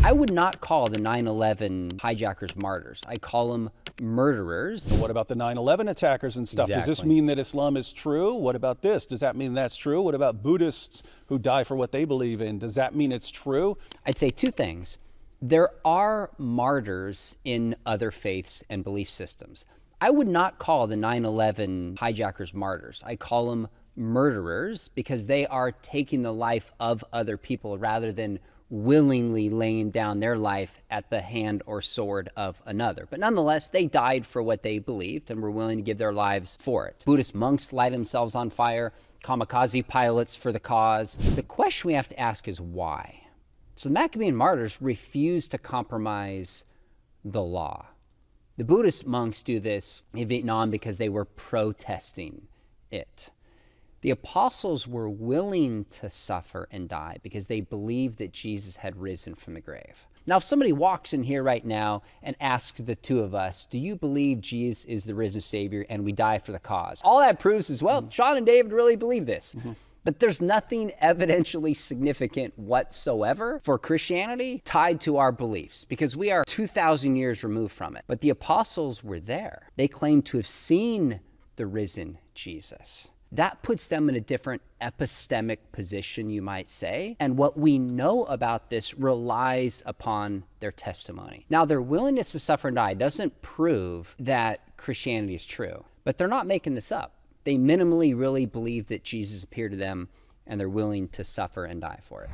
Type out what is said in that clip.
I would not call the 9/11 hijackers martyrs. I call them murderers. So what about the 9/11 attackers and stuff? Does this Exactly. mean that Islam is true? What about this? Does that mean that's true? What about Buddhists who die for what they believe in? Does that mean it's true? I'd say two things. There are martyrs in other faiths and belief systems. I would not call the 9/11 hijackers martyrs. I call them murderers because they are taking the life of other people rather than willingly laying down their life at the hand or sword of another. But nonetheless, they died for what they believed and were willing to give their lives for it. Buddhist monks light themselves on fire, kamikaze pilots for the cause. The question we have to ask is why? So the Maccabean martyrs refused to compromise the law. The Buddhist monks do this in Vietnam because they were protesting it. The apostles were willing to suffer and die because they believed that Jesus had risen from the grave. Now, if somebody walks in here right now and asks the two of us, do you believe Jesus is the risen Savior and we die for the cause? All that proves is, well, Sean and David really believe this. But there's nothing evidentially significant whatsoever for Christianity tied to our beliefs because we are 2,000 years removed from it. But the apostles were there. They claimed to have seen the risen Jesus. That puts them in a different epistemic position, you might say. And what we know about this relies upon their testimony. Now, their willingness to suffer and die doesn't prove that Christianity is true, but they're not making this up. They minimally really believe that Jesus appeared to them and they're willing to suffer and die for it.